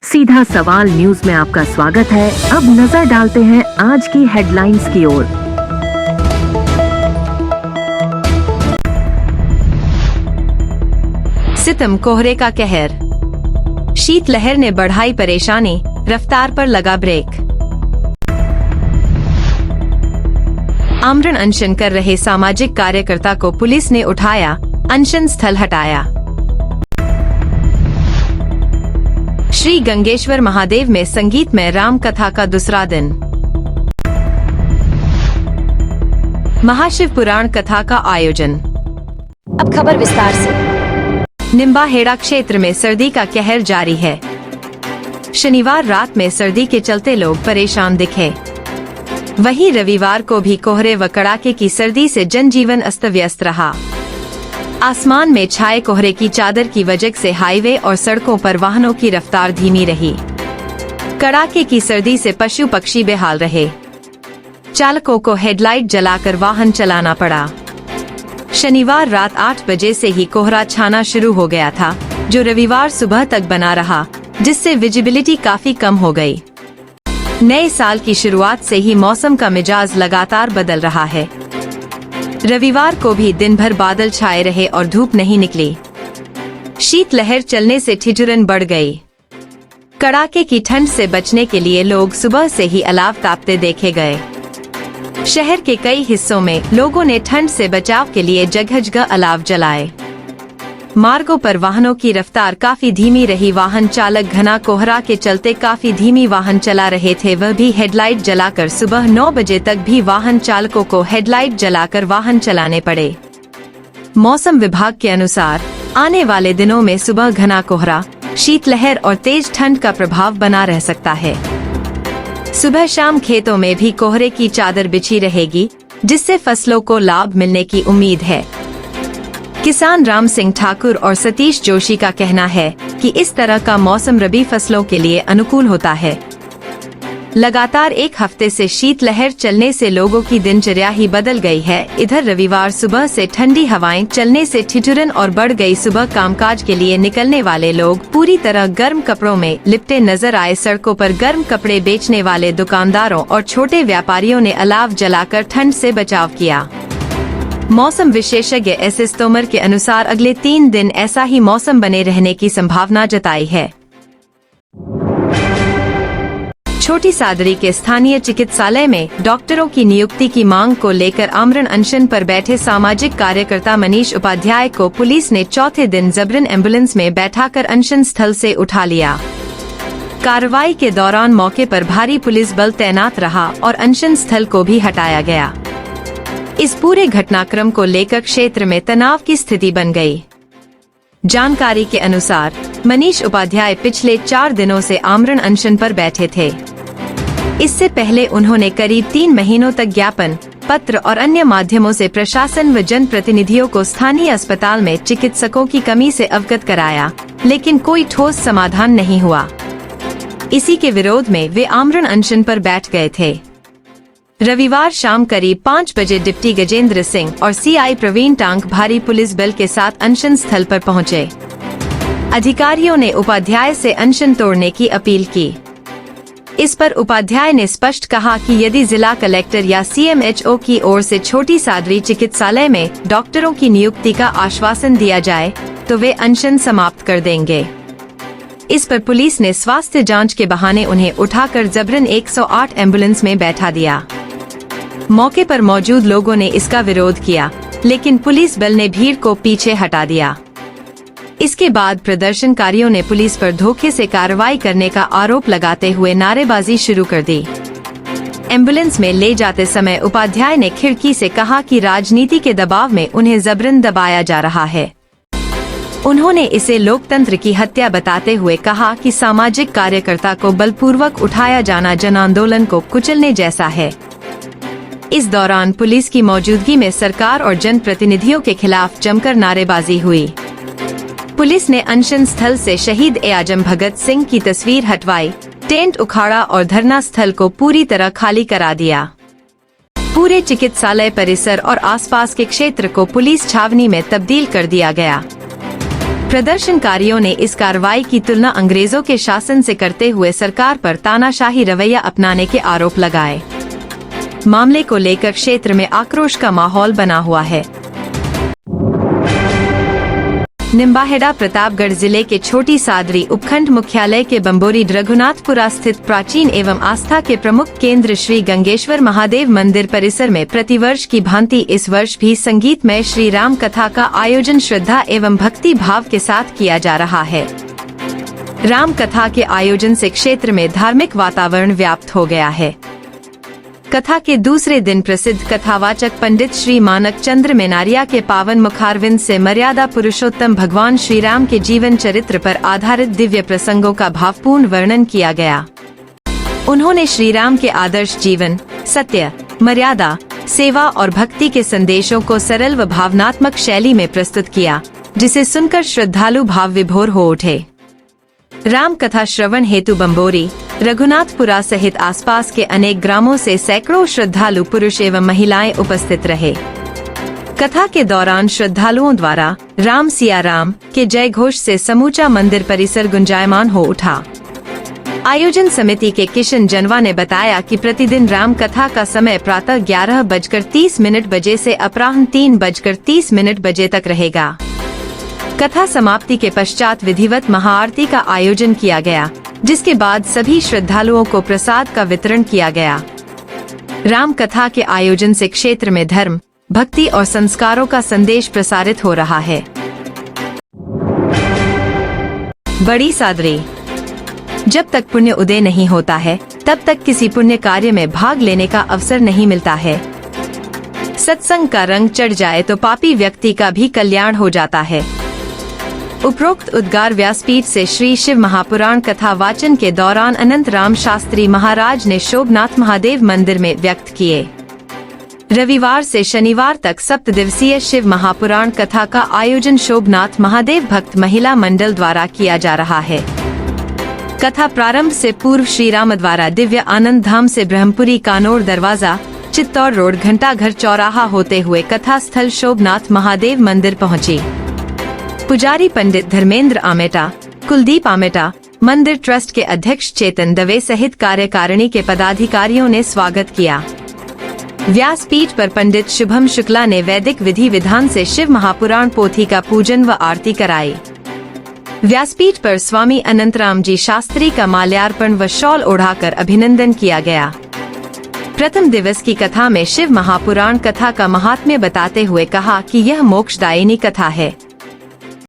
सीधा सवाल न्यूज में आपका स्वागत है। अब नजर डालते हैं आज की हेडलाइंस की ओर। सितम कोहरे का कहर, शीतलहर ने बढ़ाई परेशानी, रफ्तार पर लगा ब्रेक। आमरण अनशन कर रहे सामाजिक कार्यकर्ता को पुलिस ने उठाया, अनशन स्थल हटाया। श्री गंगेश्वर महादेव में संगीतमय राम कथा का दूसरा दिन। महाशिव पुराण कथा का आयोजन। अब खबर विस्तार से। निम्बाहेड़ा क्षेत्र में सर्दी का कहर जारी है। शनिवार रात में सर्दी के चलते लोग परेशान दिखे। वहीं रविवार को भी कोहरे व कड़ाके की सर्दी से जनजीवन अस्त व्यस्त रहा। आसमान में छाए कोहरे की चादर की वजह से हाईवे और सड़कों पर वाहनों की रफ्तार धीमी रही। कड़ाके की सर्दी से पशु पक्षी बेहाल रहे। चालकों को हेडलाइट जलाकर वाहन चलाना पड़ा। शनिवार रात 8 बजे से ही कोहरा छाना शुरू हो गया था, जो रविवार सुबह तक बना रहा, जिससे विजिबिलिटी काफी कम हो गई। नए साल की शुरुआत से ही मौसम का मिजाज लगातार बदल रहा है। रविवार को भी दिन भर बादल छाए रहे और धूप नहीं निकली। शीतलहर चलने से ठिठुरन बढ़ गई। कड़ाके की ठंड से बचने के लिए लोग सुबह से ही अलाव तापते देखे गए। शहर के कई हिस्सों में लोगों ने ठंड से बचाव के लिए जगह जगह अलाव जलाए। मार्गों पर वाहनों की रफ्तार काफी धीमी रही। वाहन चालक घना कोहरा के चलते काफी धीमी वाहन चला रहे थे, वह भी हेडलाइट जलाकर। सुबह 9 बजे तक भी वाहन चालकों को हेडलाइट जलाकर वाहन चलाने पड़े। मौसम विभाग के अनुसार आने वाले दिनों में सुबह घना कोहरा, शीतलहर और तेज ठंड का प्रभाव बना रह सकता है। सुबह शाम खेतों में भी कोहरे की चादर बिछी रहेगी, जिससे फसलों को लाभ मिलने की उम्मीद है। किसान राम सिंह ठाकुर और सतीश जोशी का कहना है कि इस तरह का मौसम रबी फसलों के लिए अनुकूल होता है। लगातार एक हफ्ते से शीतलहर चलने से लोगों की दिनचर्या ही बदल गई है। इधर रविवार सुबह से ठंडी हवाएं चलने से ठिठुरन और बढ़ गई। सुबह कामकाज के लिए निकलने वाले लोग पूरी तरह गर्म कपड़ों में लिपटे नजर आए। सड़कों पर गर्म कपड़े बेचने वाले दुकानदारों और छोटे व्यापारियों ने अलाव जलाकर ठंड से बचाव किया। मौसम विशेषज्ञ एस तोमर के अनुसार अगले 3 दिन ऐसा ही मौसम बने रहने की संभावना जताई है। छोटी सादड़ी के स्थानीय चिकित्सालय में डॉक्टरों की नियुक्ति की मांग को लेकर आमरण अनशन पर बैठे सामाजिक कार्यकर्ता मनीष उपाध्याय को पुलिस ने चौथे दिन जबरन एम्बुलेंस में बैठाकर अनशन स्थल से उठा लिया। कार्रवाई के दौरान मौके पर भारी पुलिस बल तैनात रहा और अनशन स्थल को भी हटाया गया। इस पूरे घटनाक्रम को लेकर क्षेत्र में तनाव की स्थिति बन गई। जानकारी के अनुसार मनीष उपाध्याय पिछले 4 दिनों से आमरण अनशन पर बैठे थे। इससे पहले उन्होंने करीब 3 महीनों तक ज्ञापन पत्र और अन्य माध्यमों से प्रशासन व जनप्रतिनिधियों को स्थानीय अस्पताल में चिकित्सकों की कमी से अवगत कराया, लेकिन कोई ठोस समाधान नहीं हुआ। इसी के विरोध में वे आमरण अनशन पर बैठ गए थे। रविवार शाम करीब 5 बजे डिप्टी गजेंद्र सिंह और सीआई प्रवीण टांक भारी पुलिस बल के साथ अनशन स्थल पर पहुंचे। अधिकारियों ने उपाध्याय से अनशन तोड़ने की अपील की। इस पर उपाध्याय ने स्पष्ट कहा कि यदि जिला कलेक्टर या सीएमएचओ की ओर से छोटी सादड़ी चिकित्सालय में डॉक्टरों की नियुक्ति का आश्वासन दिया जाए तो वे अनशन समाप्त कर देंगे। इस पर पुलिस ने स्वास्थ्य जांच के बहाने उन्हें उठाकर जबरन 108 एम्बुलेंस में बैठा दिया। मौके पर मौजूद लोगों ने इसका विरोध किया, लेकिन पुलिस बल ने भीड़ को पीछे हटा दिया। इसके बाद प्रदर्शनकारियों ने पुलिस पर धोखे से कार्रवाई करने का आरोप लगाते हुए नारेबाजी शुरू कर दी। एम्बुलेंस में ले जाते समय उपाध्याय ने खिड़की से कहा कि राजनीति के दबाव में उन्हें जबरन दबाया जा रहा है। उन्होंने इसे लोकतंत्र की हत्या बताते हुए कहा कि सामाजिक कार्यकर्ता को बलपूर्वक उठाया जाना जन आंदोलन को कुचलने जैसा है। इस दौरान पुलिस की मौजूदगी में सरकार और जनप्रतिनिधियों के खिलाफ जमकर नारेबाजी हुई। पुलिस ने अनशन स्थल से शहीद आजम भगत सिंह की तस्वीर हटवाई, टेंट उखाड़ा और धरना स्थल को पूरी तरह खाली करा दिया। पूरे चिकित्सालय परिसर और आसपास के क्षेत्र को पुलिस छावनी में तब्दील कर दिया गया। प्रदर्शनकारियों ने इस कार्रवाई की तुलना अंग्रेजों के शासन से करते हुए सरकार पर तानाशाही रवैया अपनाने के आरोप लगाए। मामले को लेकर क्षेत्र में आक्रोश का माहौल बना हुआ है। निम्बाहेड़ा प्रतापगढ़ जिले के छोटी सादरी उपखंड मुख्यालय के बम्बोरी रघुनाथपुरा स्थित प्राचीन एवं आस्था के प्रमुख केंद्र श्री गंगेश्वर महादेव मंदिर परिसर में प्रतिवर्ष की भांति इस वर्ष भी संगीतमय श्री राम कथा का आयोजन श्रद्धा एवं भक्ति भाव के साथ किया जा रहा है। राम कथा के आयोजन से क्षेत्र में धार्मिक वातावरण व्याप्त हो गया है। कथा के दूसरे दिन प्रसिद्ध कथावाचक पंडित श्री मानक चंद्र मेनारिया के पावन मुखारविंद से मर्यादा पुरुषोत्तम भगवान श्री राम के जीवन चरित्र पर आधारित दिव्य प्रसंगों का भावपूर्ण वर्णन किया गया। उन्होंने श्री राम के आदर्श जीवन, सत्य, मर्यादा, सेवा और भक्ति के संदेशों को सरल व भावनात्मक शैली में प्रस्तुत किया, जिसे सुनकर श्रद्धालु भाव विभोर हो उठे। राम कथा श्रवण हेतु बम्बोरी, रघुनाथपुरा सहित आसपास के अनेक ग्रामों से सैकड़ों श्रद्धालु पुरुष एवं महिलाएं उपस्थित रहे। कथा के दौरान श्रद्धालुओं द्वारा राम सिया राम के जय घोष से समूचा मंदिर परिसर गुंजायमान हो उठा। आयोजन समिति के किशन जनवा ने बताया कि प्रतिदिन राम कथा का समय प्रातः 11:30 बजे से अपराह्न 3:30 बजे तक रहेगा। कथा समाप्ति के पश्चात विधिवत महाआरती का आयोजन किया गया, जिसके बाद सभी श्रद्धालुओं को प्रसाद का वितरण किया गया। राम कथा के आयोजन से क्षेत्र में धर्म, भक्ति और संस्कारों का संदेश प्रसारित हो रहा है। बड़ी सादरी। जब तक पुण्य उदय नहीं होता है, तब तक किसी पुण्य कार्य में भाग लेने का अवसर नहीं मिलता है। सत्संग का रंग चढ़ जाए तो पापी व्यक्ति का भी कल्याण हो जाता है। उपरोक्त उद्गार व्यासपीठ से श्री शिव महापुराण कथा वाचन के दौरान अनंत राम शास्त्री महाराज ने शोभनाथ महादेव मंदिर में व्यक्त किए। रविवार से शनिवार तक 7 दिवसीय शिव महापुराण कथा का आयोजन शोभनाथ महादेव भक्त महिला मंडल द्वारा किया जा रहा है। कथा प्रारंभ से पूर्व श्री राम द्वारा दिव्य आनंद धाम से ब्रह्मपुरी कानोड़ दरवाजा, चित्तौड़ रोड, घंटाघर चौराहा होते हुए कथा स्थल शोभनाथ महादेव मंदिर पहुंची। पुजारी पंडित धर्मेंद्र आमेटा, कुलदीप आमेटा, मंदिर ट्रस्ट के अध्यक्ष चेतन दवे सहित कार्यकारिणी के पदाधिकारियों ने स्वागत किया। व्यासपीठ पर पंडित शुभम शुक्ला ने वैदिक विधि विधान से शिव महापुराण पोथी का पूजन व आरती कराई। व्यासपीठ पर स्वामी अनंतराम जी शास्त्री का माल्यार्पण व शॉल ओढ़ाकर अभिनंदन किया गया। प्रथम दिवस की कथा में शिव महापुराण कथा का महात्म्य बताते हुए कहा कि यह मोक्षदायिनी कथा है।